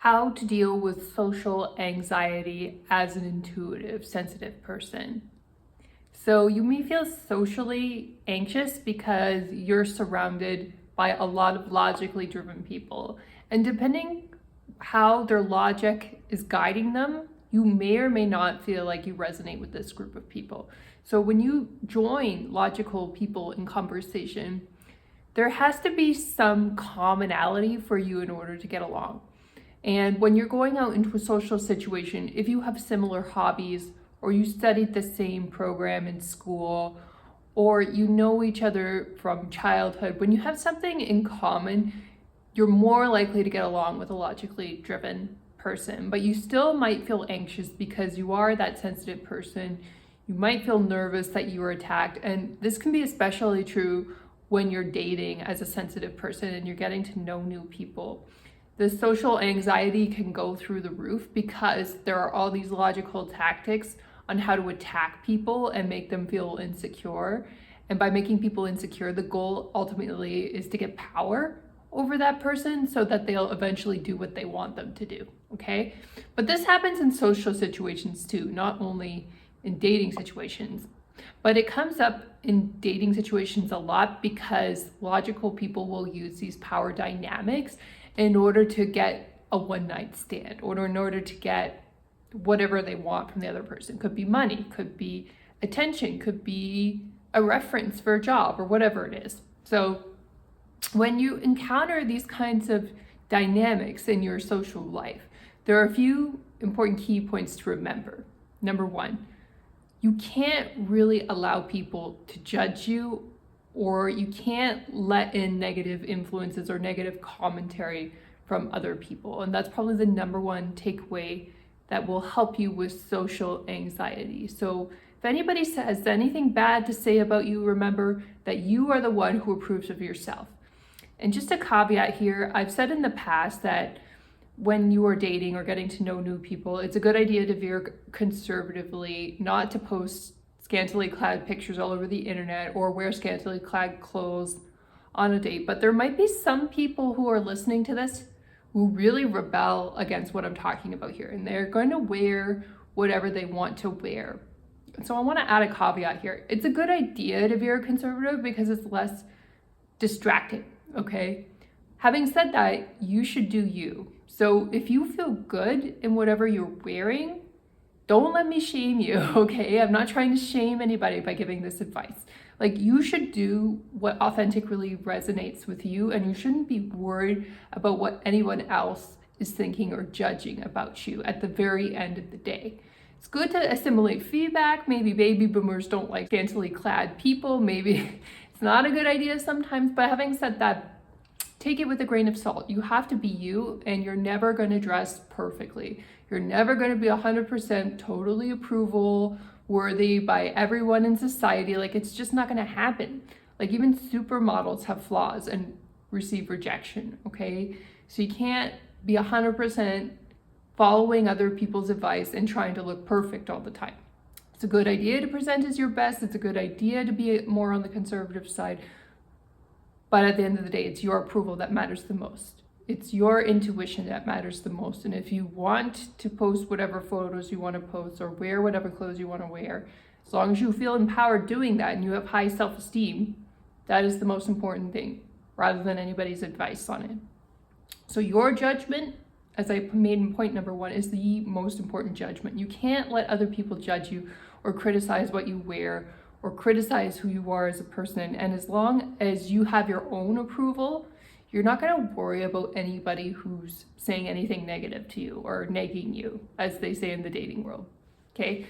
How to deal with social anxiety as an intuitive, sensitive person. So, you may feel socially anxious because you're surrounded by a lot of logically driven people. And depending how their logic is guiding them, you may or may not feel like you resonate with this group of people. So, when you join logical people in conversation, there has to be some commonality for you in order to get along. And when you're going out into a social situation, if you have similar hobbies, or you studied the same program in school, or you know each other from childhood, when you have something in common, you're more likely to get along with a logically driven person. But you still might feel anxious because you are that sensitive person. You might feel nervous that you were attacked. And this can be especially true when you're dating as a sensitive person and you're getting to know new people. The social anxiety can go through the roof because there are all these logical tactics on how to attack people and make them feel insecure. And by making people insecure, the goal ultimately is to get power over that person so that they'll eventually do what they want them to do. Okay? But this happens in social situations too, not only in dating situations. But it comes up in dating situations a lot because logical people will use these power dynamics in order to get a one-night stand, or in order to get whatever they want from the other person. Could be money, could be attention, could be a reference for a job, or whatever it is. So when you encounter these kinds of dynamics in your social life, there are a few important key points to remember. Number one, you can't really allow people to judge you, or you can't let in negative influences or negative commentary from other people. And that's probably the number one takeaway that will help you with social anxiety. So if anybody says anything bad to say about you, remember that you are the one who approves of yourself. And just a caveat here, I've said in the past that when you are dating or getting to know new people, it's a good idea to veer conservatively, not to post scantily clad pictures all over the internet or wear scantily clad clothes on a date. But there might be some people who are listening to this who really rebel against what I'm talking about here, and they're going to wear whatever they want to wear. So I want to add a caveat here. It's a good idea to veer conservative because it's less distracting, okay? Having said that, you should do you. So if you feel good in whatever you're wearing, don't let me shame you, okay? I'm not trying to shame anybody by giving this advice. Like, you should do what authentically resonates with you, and you shouldn't be worried about what anyone else is thinking or judging about you at the very end of the day. It's good to assimilate feedback. Maybe baby boomers don't like scantily clad people. Maybe it's not a good idea sometimes, but having said that, take it with a grain of salt. You have to be you, and you're never going to dress perfectly. You're never going to be 100% totally approval worthy by everyone in society. Like, it's just not going to happen. Like, even supermodels have flaws and receive rejection, okay? So you can't be 100% following other people's advice and trying to look perfect all the time. It's a good idea to present as your best. It's a good idea to be more on the conservative side. But at the end of the day, it's your approval that matters the most. It's your intuition that matters the most. And if you want to post whatever photos you want to post or wear whatever clothes you want to wear, as long as you feel empowered doing that and you have high self-esteem, that is the most important thing, rather than anybody's advice on it. So your judgment, as I made in point number one, is the most important judgment. You can't let other people judge you or criticize what you wear or criticize who you are as a person. And as long as you have your own approval, you're not going to worry about anybody who's saying anything negative to you or nagging you, as they say in the dating world, okay?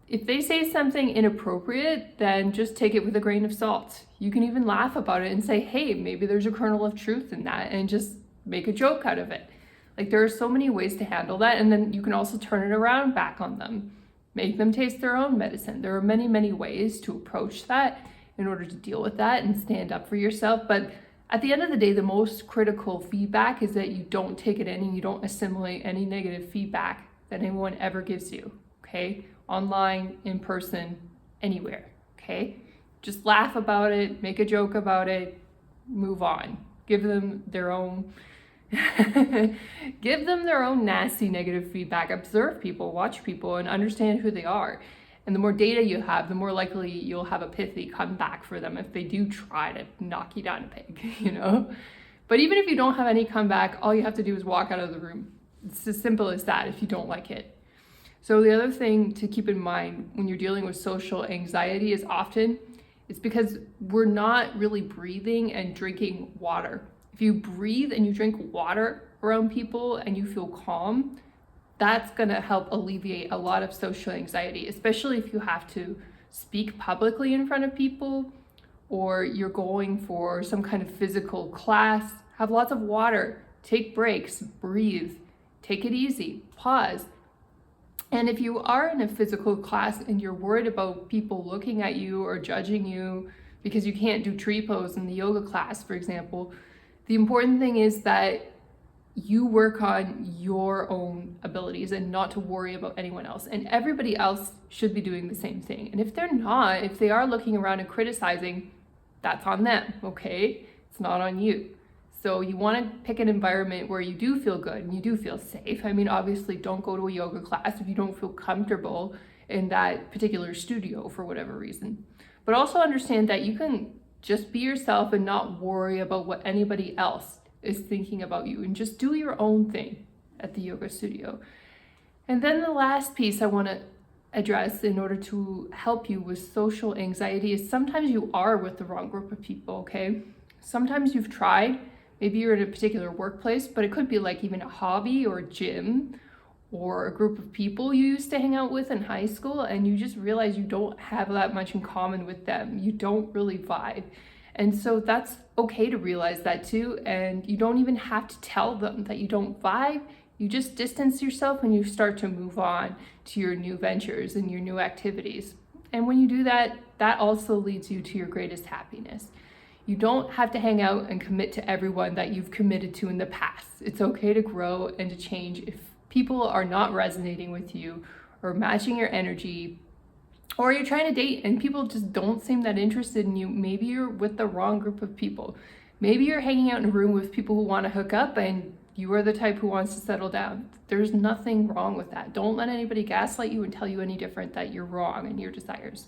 If they say something inappropriate, then just take it with a grain of salt. You can even laugh about it and say, hey, maybe there's a kernel of truth in that, and just make a joke out of it. Like, there are so many ways to handle that, and then you can also turn it around back on them. Make them taste their own medicine. There are many, many ways to approach that in order to deal with that and stand up for yourself. But at the end of the day, the most critical feedback is that you don't take it in and you don't assimilate any negative feedback that anyone ever gives you, okay? Online, in person, anywhere, okay? Just laugh about it, make a joke about it, move on. Give them their own Give them their own nasty negative feedback. Observe people, watch people, and understand who they are. And the more data you have, the more likely you'll have a pithy comeback for them if they do try to knock you down a peg, you know? But even if you don't have any comeback, all you have to do is walk out of the room. It's as simple as that if you don't like it. So the other thing to keep in mind when you're dealing with social anxiety is often it's because we're not really breathing and drinking water. If you breathe and you drink water around people and you feel calm, that's going to help alleviate a lot of social anxiety, especially if you have to speak publicly in front of people or you're going for some kind of physical class. Have lots of water, take breaks, breathe, take it easy, pause. And if you are in a physical class and you're worried about people looking at you or judging you because you can't do tree pose in the yoga class, for example, the important thing is that you work on your own abilities and not to worry about anyone else. And everybody else should be doing the same thing. And if they're not, if they are looking around and criticizing, that's on them, okay? It's not on you. So you want to pick an environment where you do feel good and you do feel safe. I mean, obviously, don't go to a yoga class if you don't feel comfortable in that particular studio for whatever reason. But also understand that you can just be yourself and not worry about what anybody else is thinking about you, and just do your own thing at the yoga studio. And then the last piece I want to address in order to help you with social anxiety is sometimes you are with the wrong group of people, okay? Sometimes you've tried. Maybe you're in a particular workplace, but it could be like even a hobby or a gym or a group of people you used to hang out with in high school, and you just realize you don't have that much in common with them. You don't really vibe. And so that's okay to realize that too. And you don't even have to tell them that you don't vibe. You just distance yourself and you start to move on to your new ventures and your new activities. And when you do that, that also leads you to your greatest happiness. You don't have to hang out and commit to everyone that you've committed to in the past. It's okay to grow and to change if people are not resonating with you or matching your energy, or you're trying to date and people just don't seem that interested in you. Maybe you're with the wrong group of people. Maybe you're hanging out in a room with people who want to hook up and you are the type who wants to settle down. There's nothing wrong with that. Don't let anybody gaslight you and tell you any different that you're wrong in your desires.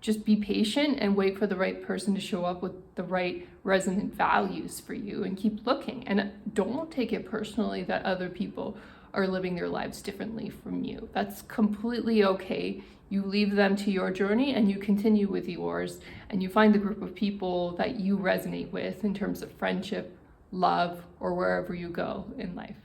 Just be patient and wait for the right person to show up with the right resonant values for you, and keep looking. And don't take it personally that other people are living their lives differently from you. That's completely okay. You leave them to your journey and you continue with yours, and you find the group of people that you resonate with in terms of friendship, love, or wherever you go in life.